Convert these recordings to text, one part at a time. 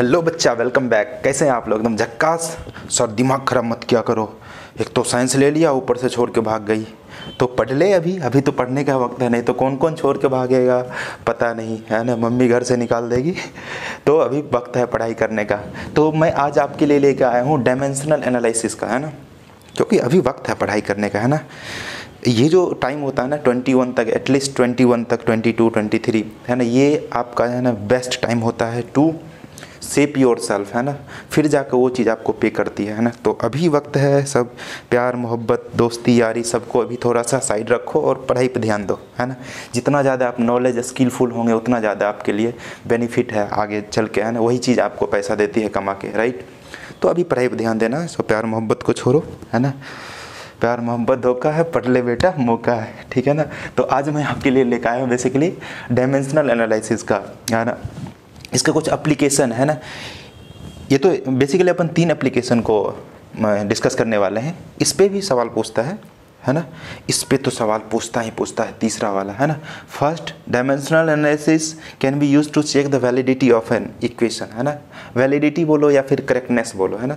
Hello बच्चा, welcome back. कैसे हैं आप लोग? एकदम झक्कास। सर दिमाग खराब मत किया करो। एक तो साइंस ले लिया, ऊपर से छोड़ के भाग गई। तो पढ़ ले, अभी अभी तो पढ़ने का वक्त है, नहीं तो कौन कौन छोड़ के भागेगा पता नहीं, है ना। मम्मी घर से निकाल देगी। तो अभी वक्त है पढ़ाई करने का। तो मैं आज आपके लिए लेकर आया हूँ डायमेंशनल एनालिसिस का, है ना, क्योंकि अभी वक्त है पढ़ाई करने का, है ना। ये जो टाइम होता है ना 21 तक, एटलीस्ट 21 तक, 22, 23, है ना, ये आपका है ना बेस्ट टाइम होता है टू सेप योर सेल्फ, है ना। फिर जाकर वो चीज़ आपको पे करती है ना। तो अभी वक्त है, सब प्यार मोहब्बत दोस्ती यारी सबको अभी थोड़ा सा साइड रखो और पढ़ाई पे ध्यान दो, है ना। जितना ज़्यादा आप नॉलेज स्किलफुल होंगे उतना ज़्यादा आपके लिए बेनिफिट है आगे चल के, है ना। वही चीज़ आपको पैसा देती है कमा के, राइट। तो अभी पढ़ाई पे ध्यान देना, सो प्यार मोहब्बत को छोड़ो, है ना। प्यार मोहब्बत धोखा है, पढ़ ले बेटा मौका है, ठीक है ना। तो आज मैं आपके लिए लेकर आया हूँ बेसिकली डायमेंशनल एनालिसिस का, है ना। इसका कुछ एप्लीकेशन है ना। ये तो बेसिकली अपन 3 एप्लीकेशन को डिस्कस करने वाले हैं। इस पे भी सवाल पूछता है ना। इस पे तो सवाल पूछता ही पूछता है, तीसरा वाला, है ना। First, dimensional analysis can be use to check the validity of an equation, है ना। वैलिडिटी बोलो या फिर करेक्टनेस बोलो, है ना।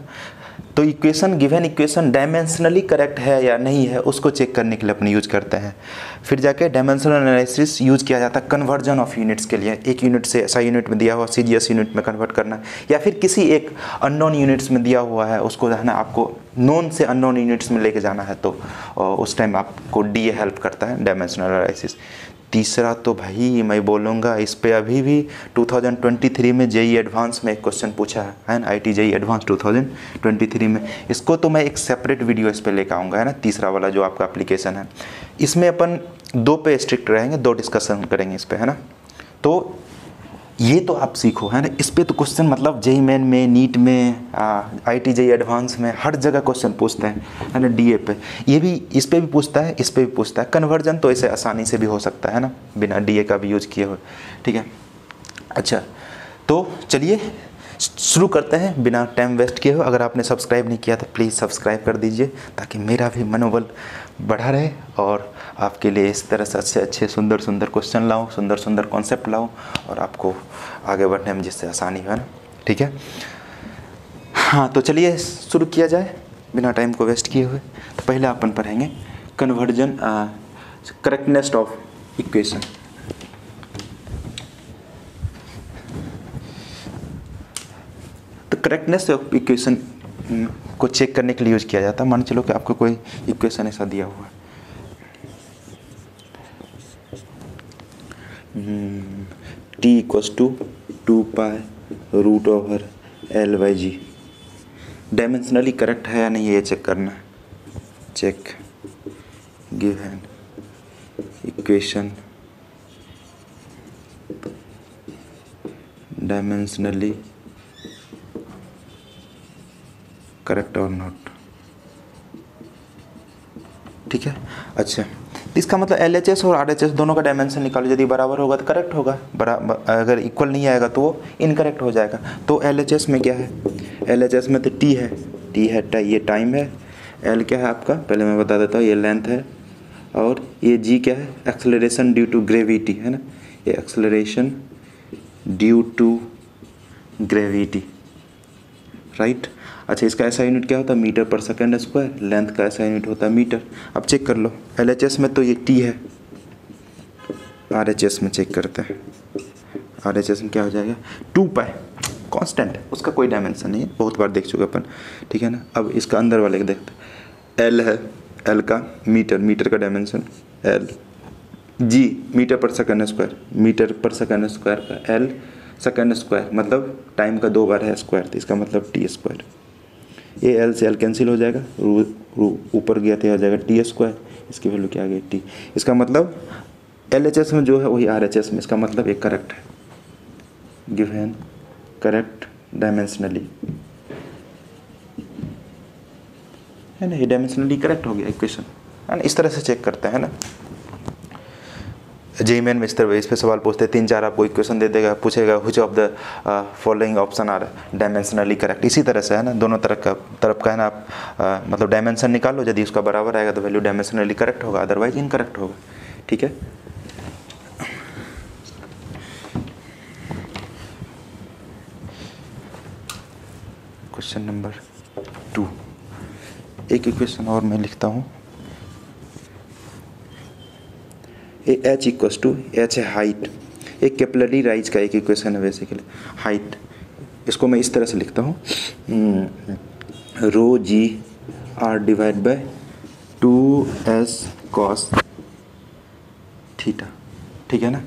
तो equation, given equation dimensionally correct है या नहीं है, उसको चेक करने के लिए अपन यूज करते हैं। फिर जाके डायमेंशनल एनालिसिस यूज किया जाता है कन्वर्जन ऑफ यूनिट्स के लिए। एक यूनिट से ऐसा यूनिट में दिया हुआ सीजीएस यूनिट में कन्वर्ट करना, या फिर किसी एक अननोन यूनिट्स में दिया हुआ है उसको, है ना, आपको नोन से अननोन यूनिट्स में लेके जाना है, तो उस टाइम आपको डीए हेल्प करता है, डायमेंशनल एनालिसिस। तीसरा तो भाई मैं बोलूँगा, इस पे अभी भी 2023 में जेई एडवांस में एक क्वेश्चन पूछा है ना, आईटी जेई एडवांस 2023 में। इसको तो मैं एक सेपरेट वीडियो इस पे लेकर आऊँगा, है ना। तीसरा वाला जो आपका एप्लीकेशन है, इसमें अपन 2 पे स्ट्रिक्ट रहेंगे, 2 डिस्कशन करेंगे इस पे, है ना। तो ये तो आप सीखो, है ना। इस पे तो क्वेश्चन मतलब जेई मेन में, नीट में, आईटी जेई एडवांस में, हर जगह क्वेश्चन पूछते हैं, है ना। डीए पे ये भी, इस पे भी पूछता है, इस पे भी पूछता है। कन्वर्जन तो ऐसे आसानी से भी हो सकता है ना, बिना डीए का भी यूज किए हुए, ठीक है। अच्छा, तो चलिए शुरू करते हैं बिना टाइम वेस्ट किए हुए। अगर आपने सब्सक्राइब नहीं किया तो प्लीज़ सब्सक्राइब कर दीजिए, ताकि मेरा भी मनोबल बढ़ा रहे और आपके लिए इस तरह से अच्छे अच्छे सुंदर सुंदर क्वेश्चन लाऊं, सुंदर सुंदर कॉन्सेप्ट लाऊं, और आपको आगे बढ़ने में जिससे आसानी हो, ना, ठीक है। हाँ, तो चलिए शुरू किया जाए बिना टाइम को वेस्ट किए हुए। तो पहले अपन पढ़ेंगे कन्वर्जन, करेक्टनेस ऑफ इक्वेशन। तो करेक्टनेस ऑफ इक्वेशन को चेक करने के लिए यूज किया जाता है। मान चलो कि आपको कोई इक्वेशन ऐसा दिया हुआ है, t equals to 2π√L/g। Dimensionally correct है या नहीं ये चेक करना है। Check given equation dimensionally correct और नॉट, ठीक है। अच्छा, इसका मतलब LHS और RHS दोनों का डायमेंशन निकालो। यदि बराबर होगा तो करेक्ट होगा, बराबर अगर इक्वल नहीं आएगा तो वो इनकरेक्ट हो जाएगा। तो LHS में क्या है? LHS में तो T है, ये टाइम है। L क्या है आपका, पहले मैं बता देता हूँ, ये लेंथ है। और ये G क्या है? एक्सेलरेशन ड्यू टू ग्रेविटी, है ना। ये acceleration due to gravity, right. अच्छा, इसका ऐसा यूनिट क्या होता है? मीटर पर सेकेंड स्क्वायर। लेंथ का ऐसा यूनिट होता है मीटर। अब चेक कर लो, LHS में तो ये T है, RHS में चेक करते हैं। RHS में क्या हो जाएगा? 2π कांस्टेंट है, उसका कोई डायमेंशन नहीं है, बहुत बार देख चुके अपन, ठीक है ना। अब इसका अंदर वाले को देखते हैं। L है, L का मीटर का डायमेंशन L। G मीटर पर सेकेंड स्क्वायर का L सेकेंड स्क्वायर, मतलब टाइम का 2 बार है स्क्वायर, तो इसका मतलब T स्क्वायर। ये L से L कैंसिल हो जाएगा, ऊपर गया तो हो जाएगा T स्क्वायर, इसकी वैल्यू क्या आ गई T। इसका मतलब LHS में जो है वही RHS में, इसका मतलब एक करेक्ट है, गिवन करेक्ट डायमेंशनली, है ना। ये डायमेंशनली करेक्ट हो गया इक्वेशन, है ना। इस तरह से चेक करते हैं ना। जेई मेन में इस तरह इस पे सवाल पूछते हैं, 3-4 आपको इक्वेशन दे देगा, पूछेगा which of the following option are dimensionally correct. इसी तरह से, है ना, दोनों तरफ का है ना। आप मतलब डायमेंशन निकालो, यदि उसका बराबर आएगा तो वैल्यू डायमेंशनली करेक्ट होगा, अदरवाइज इनकरेक्ट होगा, ठीक है। Question number 2। एक इक्वेशन और मैं लिखता हूँ। एच इक्वस टू, एच है हाइट, एक कैपिलरी राइज का एक इक्वेशन है बेसिकली हाइट। इसको मैं इस तरह से लिखता हूँ, rho g r divide by 2s cos theta. ठीक है ना,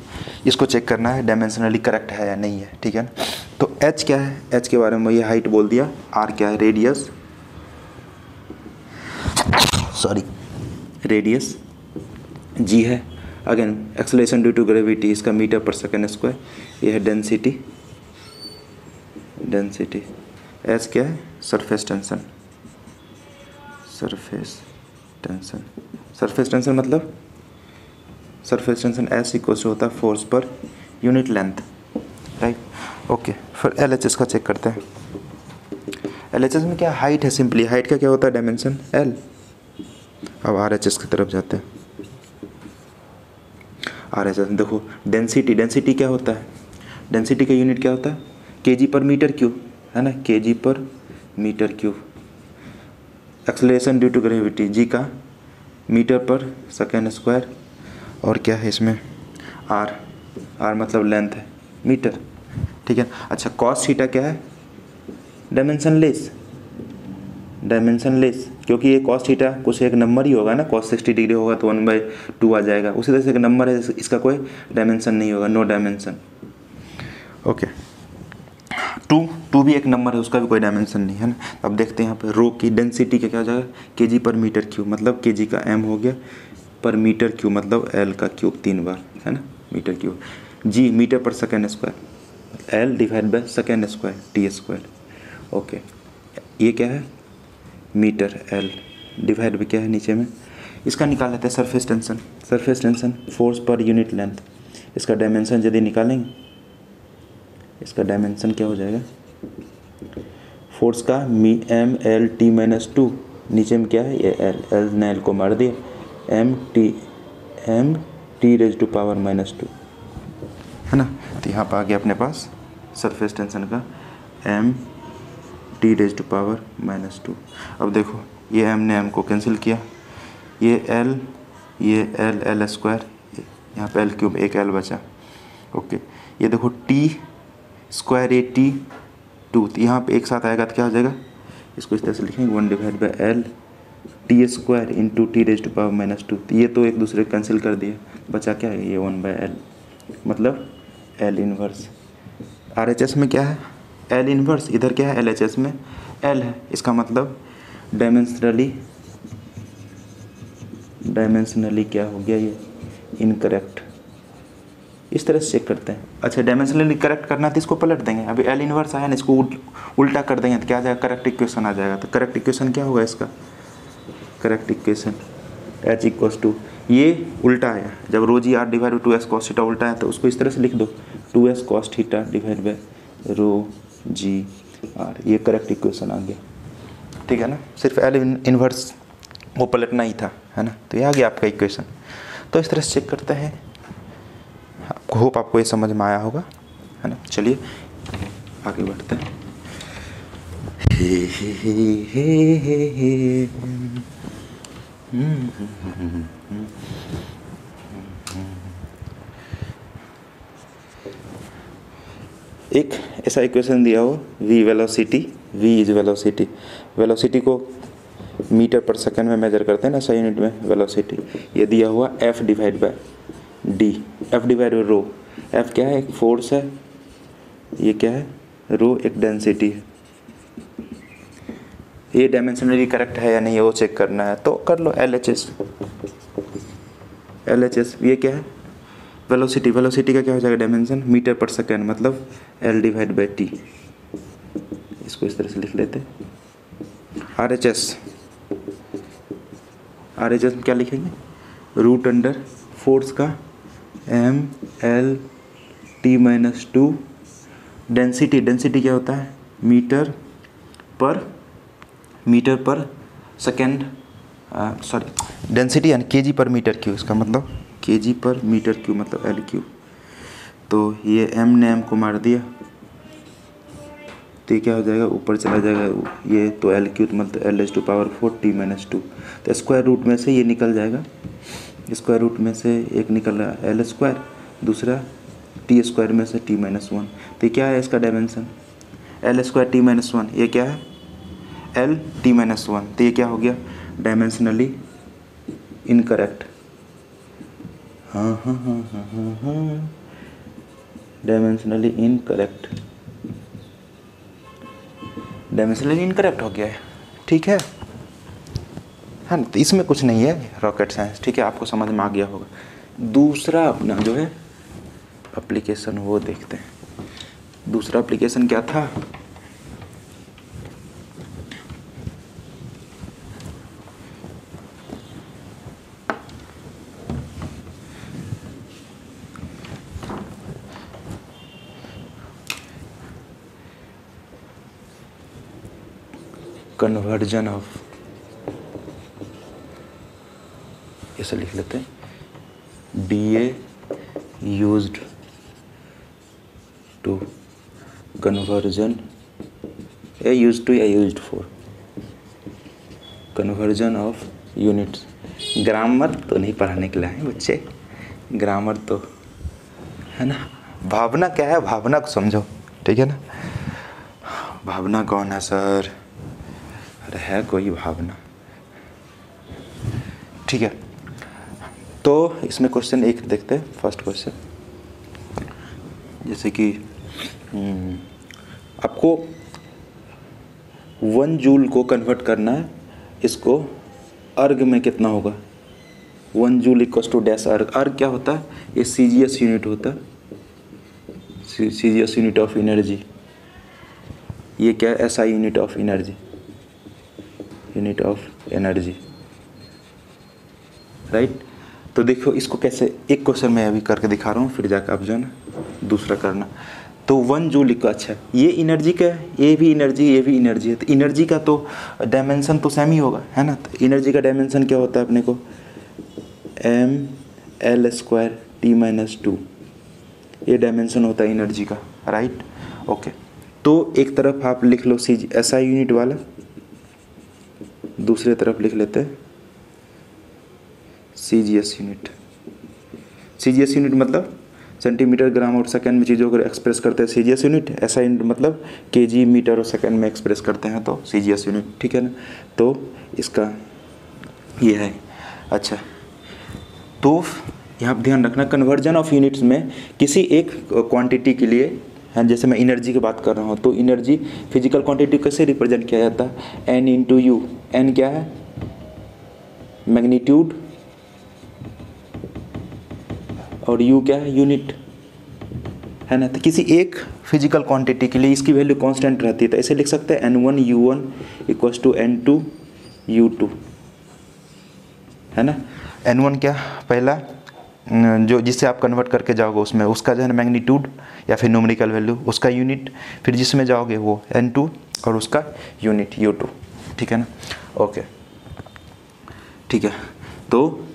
इसको चेक करना है डायमेंशनली करेक्ट है या नहीं है। ठीक है ना, तो h क्या है, h के बारे में ये हाइट बोल दिया, r क्या है रेडियस, सॉरी रेडियस, g है again acceleration due to gravity, इसका मीटर पर सेकेंड स्क्वायर, ये है डेंसिटी, डेंसिटी, h क्या है surface tension, surface tension, surface tension मतलब surface tension S equal to होता है force per unit length, right. Okay, फिर एल एच एस का चेक करते हैं। एल एच एस में क्या हाइट है, सिंपली हाइट का क्या होता है डायमेंशन एल। अब आर एच एस की तरफ जाते हैं। आर एच एस देखो डेंसिटी, डेंसिटी क्या होता है, डेंसिटी का यूनिट क्या होता है केजी पर मीटर क्यूब, है ना, केजी पर metre cube. Acceleration due to gravity g का मीटर पर सेकेंड स्क्वायर, और क्या है इसमें आर, आर मतलब लेंथ है मीटर। ठीक है, अच्छा कॉस थीटा क्या है डायमेंशन लेस, डायमेंशन लेस, क्योंकि ये कॉस थीटा कुछ एक नंबर ही होगा ना, कॉस 60 डिग्री होगा तो 1/2 आ जाएगा, उसी तरह से एक नंबर है, इसका कोई डायमेंशन नहीं होगा, नो डायमेंशन। ओके, टू भी एक नंबर है, उसका भी कोई डायमेंशन नहीं है ना। अब देखते हैं यहाँ पे रो की डेंसिटी क्या हो जाएगा केजी पर मीटर क्यूब, मतलब केजी का एम हो गया, पर मीटर क्यूब मतलब एल का क्यूब 3 बार, है ना मीटर क्यूब। जी मीटर पर second square, L divide by second square T square. Okay, ये क्या है मीटर, एल डिवाइड बाय क्या है नीचे में, इसका निकाल लेते हैं surface tension, surface tension force per unit length, इसका डायमेंशन यदि निकालेंगे, इसका डायमेंशन क्या हो जाएगा फोर्स का एम एल टी माइनस 2, नीचे में क्या है ये एल, एल ने एल को मार दिया, M T raise to power -2, है ना। तो यहाँ पर आ गया अपने पास सरफेस टेंशन का M T raise to power -2। अब देखो ये एम ने एम को कैंसिल किया, ये एल एल स्क्वायर, यहाँ पे एल क्यूब, एक एल बचा। ओके, ये देखो टी स्क्वायर ए टी 2, तो यहाँ पे एक साथ आएगा तो क्या हो जाएगा, इसको इस तरह से लिखेंगे 1 divide by L T square into T raise to power -2, तो ये तो एक दूसरे को कैंसिल कर दिया, बचा क्या है ये 1/L, मतलब L inverse. R H S में क्या है एल इनवर्स, इधर क्या है एल एच एस में एल है, इसका मतलब डायमेंशनली क्या हो गया ये इनकरेक्ट। इस तरह से चेक करते हैं। अच्छा डायमेंशनली करेक्ट करना तो इसको पलट देंगे, अभी एल इनवर्स आया ना, इसको उल्टा कर देंगे तो क्या आ जाएगा करेक्ट इक्वेशन आ जाएगा। तो करेक्ट इक्वेशन क्या होगा इसका, correct equation h equals to, ये उल्टा आया, जब rho g r divide by 2s cos theta उल्टा है तो उसको इस तरह से लिख दो 2s cos theta divide by rho g r, ये करेक्ट इक्वेशन आ गया। ठीक है ना, सिर्फ एल इनवर्स वो पलटना ही था, है ना, तो ये आ गया आपका इक्वेशन। तो इस तरह से चेक करते हैं, होप आपको ये समझ में आया होगा, है ना। चलिए आगे बढ़ते हैं। एक ऐसा इक्वेशन दिया हो v velocity, v is velocity, velocity को मीटर पर सेकंड में मेजर करते हैं ना, 100 यूनिट में वेलोसिटी, ये दिया हुआ f divide by D, f divide by rho, f क्या है एक फोर्स है, ये क्या है रो एक डेंसिटी है, ये डायमेंशनली करेक्ट है या नहीं है वो चेक करना है, तो कर लो एल एच एस, ये क्या है वेलोसिटी, वेलोसिटी का क्या हो जाएगा डायमेंशन मीटर पर सेकेंड, मतलब एल डिवाइड बाई टी, इसको इस तरह से लिख लेते हैं। आर एच एस में क्या लिखेंगे रूट अंडर फोर्स का M L T minus 2, density, density क्या होता है मीटर पर सेकेंड, सॉरी डेंसिटी यानी केजी पर मीटर क्यूब, इसका मतलब केजी पर मीटर क्यूब मतलब एल क्यूब। तो ये एम ने एम को मार दिया, तो ये क्या हो जाएगा, ऊपर चला जाएगा ये, तो एल क्यूब मतलब L H two power 4 T minus 2। तो स्क्वायर रूट में से ये निकल जाएगा, स्क्वायर रूट में से एक निकल रहा है एल स्क्वायर, दूसरा टी स्क्वायर में से टी माइनस 1। तो ये क्या है इसका dimension, L square T minus 1, ये क्या है एल टी माइनस 1। तो ये क्या हो गया, डायमेंशनली इनकरेक्ट। हाँ, डायमेंशनली इनकरेक्ट, डायमेंशनली इनकरेक्ट हो गया है। ठीक है ना, तो इसमें कुछ नहीं है रॉकेट साइंस। ठीक है, आपको समझ में आ गया होगा। दूसरा अपना जो है एप्लीकेशन वो देखते हैं। दूसरा एप्लीकेशन क्या था, कन्वर्जन ऑफ, ऐसा लिख लेते हैं, be a used to conversion, a use to या used for conversion of units. Grammar तो नहीं पढ़ाने के लिए हैं बच्चे, ग्रामर तो है ना। भावना क्या है, भावना को समझो। ठीक है ना, भावना कौन है सर, अरे है कोई भावना। ठीक है, तो इसमें क्वेश्चन एक देखते हैं। फर्स्ट क्वेश्चन, जैसे कि आपको 1 जूल को कन्वर्ट करना है, इसको अर्ग में कितना होगा, 1 जूल इक्वल्स टू डैश अर्ग। अर्ग क्या होता है, ये सीजीएस यूनिट होता है, सीजीएस यूनिट ऑफ एनर्जी। ये क्या है, SI unit of energy, unit of energy, right. तो देखो इसको कैसे, एक क्वेश्चन मैं अभी करके दिखा रहा हूँ, फिर जाकर आप जो है ना दूसरा करना। तो 1 जूल का, अच्छा ये एनर्जी का है, ये भी एनर्जी, ये भी एनर्जी है। तो एनर्जी का तो डायमेंशन तो सेम ही होगा, है ना। तो एनर्जी का डायमेंशन क्या होता है अपने को, M L square T minus 2, ये डायमेंशन होता है एनर्जी का, राइट। ओके, तो एक तरफ आप लिख लो सी एसआई यूनिट वाला, दूसरे तरफ लिख लेते हैं सीजीएस यूनिट। सीजीएस यूनिट मतलब सेंटीमीटर ग्राम और सेकंड में चीज़ों को एक्सप्रेस करते हैं सीजीएस यूनिट। एसआई यूनिट मतलब केजी मीटर और सेकंड में एक्सप्रेस करते हैं, तो सीजीएस यूनिट। ठीक है ना, तो इसका ये है। अच्छा, तो यहाँ पर ध्यान रखना, कन्वर्जन ऑफ यूनिट्स में किसी एक क्वांटिटी के लिए है, जैसे मैं एनर्जी की बात कर रहा हूँ, तो एनर्जी फिजिकल क्वांटिटी कैसे रिप्रेजेंट किया जाता है, एन इंटू यू। एन क्या है, मैग्नीट्यूड, और यू क्या है, यूनिट, है ना। तो किसी एक फिजिकल क्वांटिटी के लिए इसकी वैल्यू कांस्टेंट रहती है, तो ऐसे लिख सकते हैं n1 u1 equals to n2 u2, है ना। n1 क्या, पहला जो जिससे आप कन्वर्ट करके जाओगे उसमें, उसका जो है मैग्नीट्यूड या फिर न्यूमेरिकल वैल्यू, उसका यूनिट, फिर जिसमें जाओगे वो n2 और उसका यूनिट u2। ठीक है ना, ओके। ठीक है, तो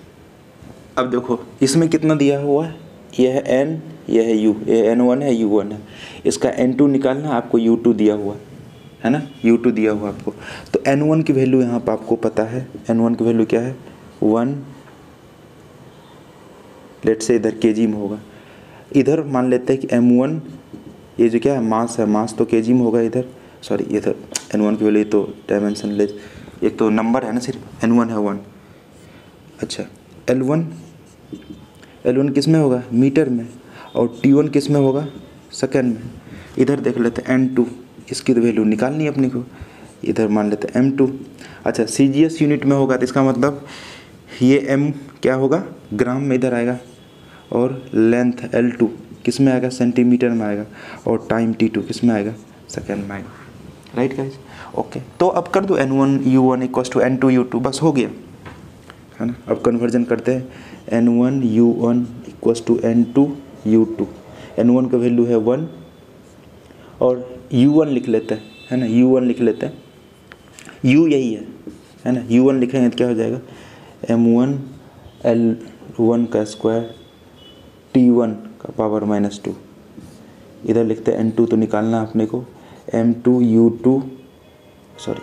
अब देखो इसमें कितना दिया हुआ है, ये है n, ये है u, ये n1 है, u1 है। इसका n2 निकालना, आपको u2 दिया हुआ है ना, u2 दिया हुआ आपको। तो n1 की वैल्यू यहाँ पर आपको पता है, n1 की वैल्यू क्या है, 1, लेट से इधर केजी में होगा। इधर मान लेते हैं कि m1, ये जो क्या है मास है, मास तो केजी में होगा इधर, सॉरी इधर n1 की वैल्यू तो डायमेंशन लेस, एक तो नंबर है ना सिर्फ, n1 है 1। अच्छा, L1 किस में होगा, मीटर में, और T1 किस में होगा, सेकंड में। इधर देख लेते हैं N2, इसकी तो वैल्यू निकालनी है अपने को, इधर मान लेते हैं M2। अच्छा, CGS यूनिट में होगा, तो इसका मतलब ये M क्या होगा, ग्राम में इधर आएगा, और लेंथ L2 किस में आएगा, सेंटीमीटर में आएगा, और टाइम T2 किस में आएगा, सेकंड में आएगा, राइट गाइस। ओके, तो अब कर दो n1 u1 equals to n2 u2, बस हो गया, है ना। अब कन्वर्जन करते हैं, n1 u1 equals to n2 u2। n1 का वैल्यू है 1 और u1 लिख लेते हैं, है ना, u1 लिख लेते हैं, u यही है ना, u1 लिखेंगे तो क्या हो जाएगा, m1 l1 का स्क्वायर t1 का पावर -2। इधर लिखते हैं n2 तो निकालना अपने को, M2U2 sorry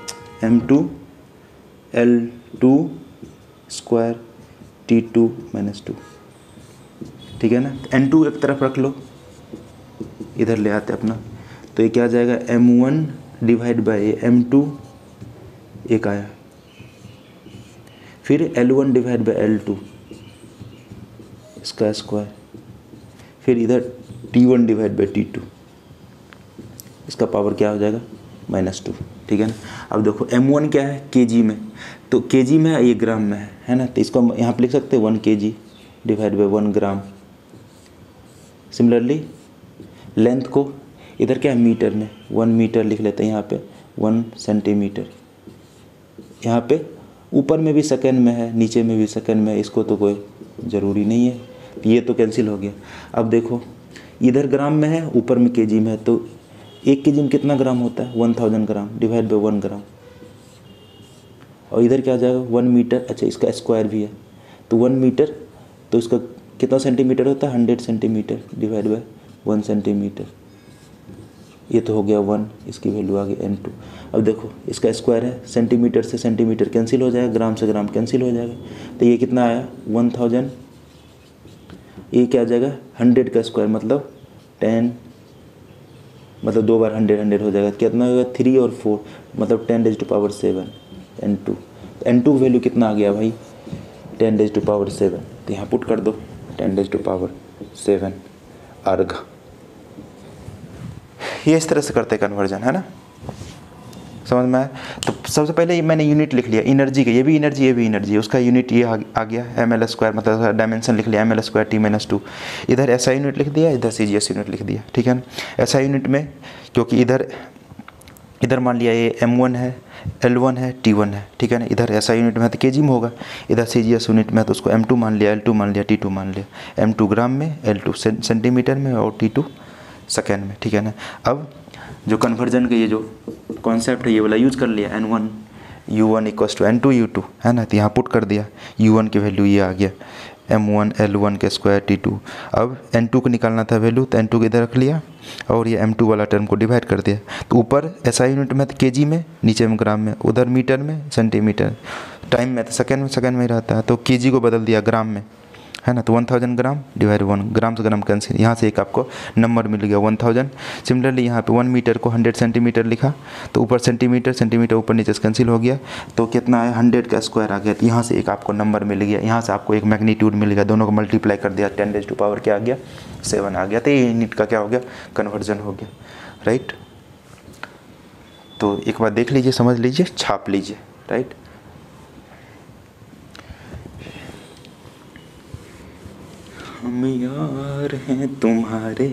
M2L2 square T2 minus 2, ठीक है ना। N2 एक तरफ रख लो, इधर ले आते अपना, तो ये क्या आ जाएगा M1 डिवाइड बाई M2 एक आया, फिर L1 डिवाइड बाई L2 इसका स्क्वायर, फिर इधर T1 डिवाइड बाई T2 इसका पावर क्या हो जाएगा -2, ठीक है ना। अब देखो M1 क्या है kg में, तो kg में ये ग्राम में है ना, तो इसको यहाँ पे लिख सकते हैं 1 kg divide by 1 gram. Similarly length को इधर क्या है मीटर में, 1 मीटर लिख लेते हैं, यहाँ पे 1 सेंटीमीटर, यहाँ पे ऊपर में भी सेकंड में है, नीचे में भी सेकंड में है, इसको तो कोई ज़रूरी नहीं है, ये तो कैंसिल हो गया। अब देखो इधर ग्राम में है, ऊपर में केजी में है, तो 1 केजी में कितना ग्राम होता है 1000 ग्राम डिवाइड बाई 1 ग्राम, और इधर क्या आ जाएगा 1 मीटर, अच्छा इसका स्क्वायर भी है, तो 1 मीटर तो इसका कितना सेंटीमीटर होता है 100 सेंटीमीटर डिवाइड बाई 1 सेंटीमीटर, ये तो हो गया 1, इसकी वैल्यू आ गई N2। अब देखो इसका स्क्वायर है, सेंटीमीटर से सेंटीमीटर कैंसिल हो जाएगा, ग्राम से ग्राम कैंसिल हो जाएगा, तो ये कितना आया 1000, ये क्या आ जाएगा 100 का स्क्वायर मतलब 10, मतलब 2 बार 100 हो जाएगा, कितना होगा 3 और 4 मतलब 10⁻7 N2। N2 की वैल्यू कितना आ गया भाई 10⁻7, तो यहाँ पुट कर दो 10⁻7 अर्घ। ये इस तरह से करते हैं कन्वर्जन, है ना, समझ में आया। तो सबसे पहले मैंने यूनिट लिख लिया एनर्जी का, ये भी एनर्जी, उसका यूनिट ये आ गया ml², मतलब डायमेंशन लिख लिया ml² T-2, इधर SI यूनिट लिख दिया, इधर CGS यूनिट लिख दिया, ठीक है ना। SI यूनिट में क्योंकि इधर मान लिया ये M1 है, L1 है, T1 है, ठीक है ना, इधर SI यूनिट में है तो केजी में होगा, इधर CGS यूनिट में है तो उसको M2 मान लिया, L2 मान लिया, T2 मान लिया, M2 ग्राम में, L2 सेंटीमीटर में और T2 सेकेंड में, ठीक है ना। अब जो कन्वर्जन का ये जो कॉन्सेप्ट है ये वाला यूज़ कर लिया, N1 U1 = N2 U2, है ना, तो यहाँ पुट कर दिया, U1 की वैल्यू ये आ गया M1 L1 के स्क्वायर T2। अब N2 को निकालना था वैल्यू, तो N2 को इधर रख लिया और ये M2 वाला टर्म को डिवाइड कर दिया, तो ऊपर SI यूनिट में तो केजी में, नीचे में ग्राम में, उधर मीटर में, सेंटीमीटर, टाइम में तो सेकंड में ही रहता है, तो केजी को बदल दिया ग्राम में, है ना, तो 1000 ग्राम डिवाइड 1, ग्राम से ग्राम कैंसिल, यहाँ से एक आपको नंबर मिल गया 1000। सिमिलरली यहाँ पे 1 मीटर को 100 सेंटीमीटर लिखा, तो ऊपर सेंटीमीटर ऊपर नीचे से कैंसिल हो गया, तो कितना है 100 का स्क्वायर आ गया, तो यहाँ से एक आपको नंबर मिल गया, यहाँ से आपको एक मैग्नीट्यूड मिल गया, दोनों को मल्टीप्लाई कर दिया, 10⁻⁷ क्या आ गया 7 आ गया, तो ये यूनिट का क्या हो गया कन्वर्जन हो गया, राइट। तो एक बार देख लीजिए, समझ लीजिए, छाप लीजिए, राइट। हम यार हैं तुम्हारे,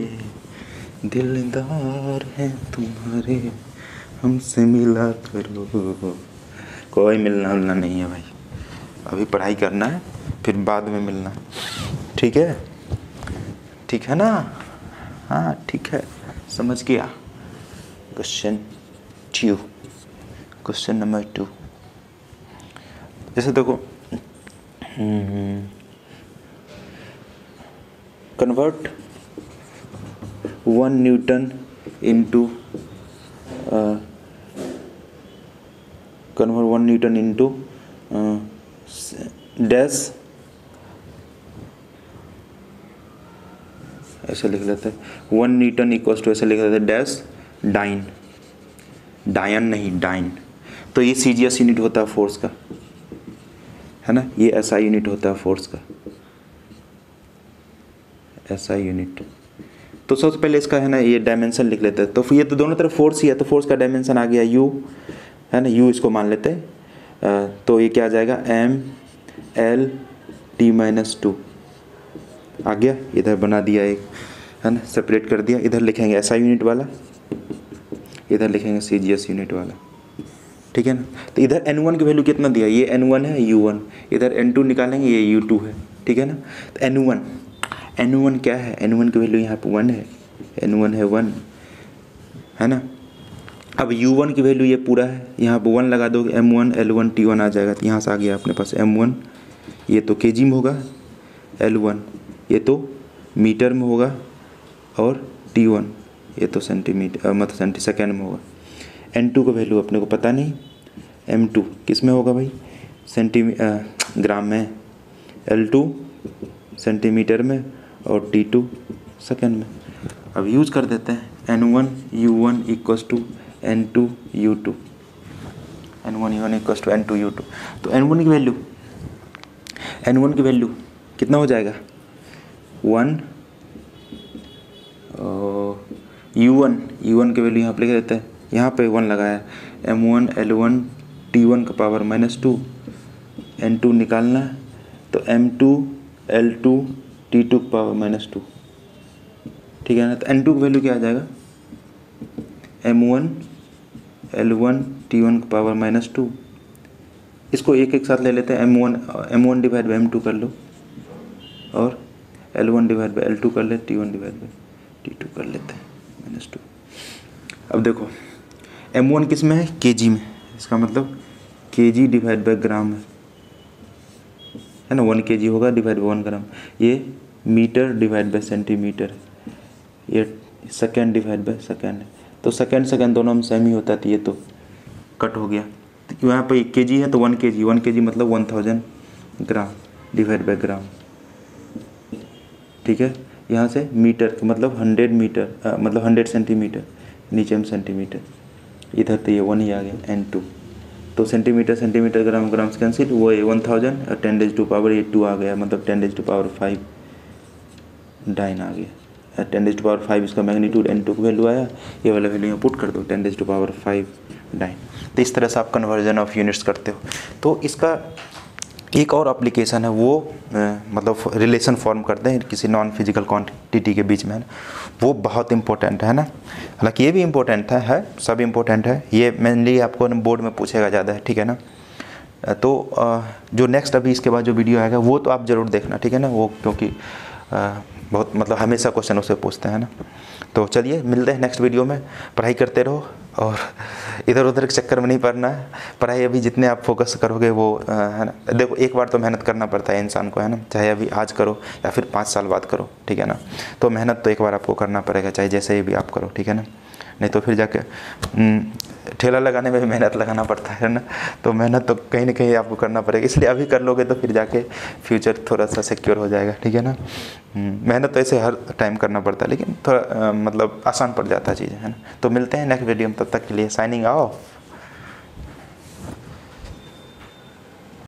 दिलदार हैं तुम्हारे, हमसे मिला करो। कोई मिलना उलना नहीं है भाई, अभी पढ़ाई करना है, फिर बाद में मिलना, ठीक है, ठीक है ना, हाँ ठीक है, समझ गया। क्वेश्चन नंबर 2, जैसे देखो convert 1 Newton into dash, ऐसे लिख लेते हैं 1 न्यूटन = ऐसे लिख लेते हैं डैश डायन नहीं डाइन, तो ये CGS यूनिट होता है फोर्स का, है ना, ये SI यूनिट होता है फोर्स का, SI यूनिट। तो सबसे पहले इसका है ना ये डायमेंशन लिख लेते हैं, तो ये तो दोनों तरफ फोर्स ही है, तो फोर्स का डायमेंशन आ गया U, है ना, U इसको मान लेते हैं, तो ये क्या आ जाएगा ML/T-2 आ गया, इधर बना दिया एक, है ना, सेपरेट कर दिया, इधर लिखेंगे SI यूनिट वाला, इधर लिखेंगे CGS यूनिट वाला, ठीक है ना। तो इधर N1 की वैल्यू कितना दिया, ये N1 है U1, इधर N2 निकालेंगे, ये U2 है, ठीक है ना। तो N1 क्या है, N1 की वैल्यू यहाँ पे 1 है, N1 है 1, है ना। अब U1 की वैल्यू ये पूरा है, यहाँ पे 1 लगा दोगे, M1 L1 T1 आ जाएगा, तो यहाँ से आ गया अपने पास M1, ये तो केजी में होगा, L1 ये तो मीटर में होगा, और T1 ये तो सेंटीमीटर मतलब सेकेंड में होगा। N2 का वैल्यू अपने को पता नहीं, M2 किस में होगा भाई, ग्राम में, L2 सेंटीमीटर में और T2 सेकेंड में। अब यूज कर देते हैं N1 U1 equals to N2 U2, N1 U1 equals to N2 U2। तो N1 की वैल्यू कितना हो जाएगा 1, U1 की वैल्यू यहाँ पे लिख देते हैं, यहाँ पे 1 लगाया, M1 L1 T1 का पावर -2, N2 निकालना है तो M2 L2 T2 का पावर -2, ठीक है ना। तो N2 की वैल्यू क्या आ जाएगा, M1 L1 T1 का पावर -2। इसको एक साथ ले लेते हैं, M1 डिवाइड बाई M2 कर लो और L1 डिवाइड बाई L2 कर ले, T1 डिवाइड बाई T2 कर लेते हैं -2। अब देखो M1 किस में है, kg में, इसका मतलब kg डिवाइड बाई ग्राम है ना, 1 kg होगा डिवाइड बाई 1 ग्राम। ये मीटर डिवाइड बाई सेंटीमीटर, ये सेकेंड डिवाइड बाई सेकेंड है। तो सेकेंड दोनों में सेम ही होता है, तो ये तो कट हो गया। तो यहाँ पे kg है तो 1 kg मतलब 1000 ग्राम डिवाइड बाई ग्राम, ठीक है। यहाँ से मीटर मतलब 100 मीटर मतलब 100 सेंटीमीटर, नीचे में सेंटीमीटर, इधर तो ये 1 ही आ गया N2। तो सेंटीमीटर ग्राम से कैंसिल, वो है 1000 और 10⁻⁸ आ गया, मतलब 10⁻⁵ डाइन आ गया। 10⁻⁵ इसका मैग्नीट्यूड, N2 का वैल्यू आया, ये वाला वैल्यू यहाँ पुट कर दो 10⁻⁵ डाइन। तो इस तरह से आप कन्वर्जन ऑफ यूनिट्स करते हो। तो इसका एक और एप्लीकेशन है, वो मतलब रिलेशन फॉर्म करते हैं किसी नॉन फिजिकल क्वांटिटी के बीच में, है ना, वो बहुत इंपॉर्टेंट है ना। हालांकि ये भी इम्पोर्टेंट है, सब इम्पोर्टेंट है, ये मेनली आपको बोर्ड में पूछेगा ज़्यादा है, ठीक है ना। तो जो नेक्स्ट अभी इसके बाद जो वीडियो आएगा वो तो आप ज़रूर देखना, ठीक है ना, वो क्योंकि बहुत मतलब हमेशा क्वेश्चन उससे पूछते हैं ना। तो चलिए मिलते हैं नेक्स्ट वीडियो में। पढ़ाई करते रहो और इधर उधर के चक्कर में नहीं पड़ना है। पढ़ाई अभी जितने आप फोकस करोगे वो है ना, देखो एक बार तो मेहनत करना पड़ता है इंसान को, है ना, चाहे अभी आज करो या फिर 5 साल बाद करो, ठीक है ना। तो मेहनत तो एक बार आपको करना पड़ेगा, चाहे जैसे भी आप करो, ठीक है ना। नहीं तो फिर जाके ठेला लगाने में भी मेहनत लगाना पड़ता है ना, तो मेहनत तो कहीं ना कहीं आपको करना पड़ेगा। इसलिए अभी कर लोगे तो फिर जाके फ्यूचर थोड़ा सा सिक्योर हो जाएगा, ठीक है ना। मेहनत तो ऐसे हर टाइम करना पड़ता है, लेकिन थोड़ा मतलब आसान पड़ जाता है चीज़ें, है ना। तो मिलते हैं नेक्स्ट वीडियो में, तब तक के लिए साइनिंग ऑफ।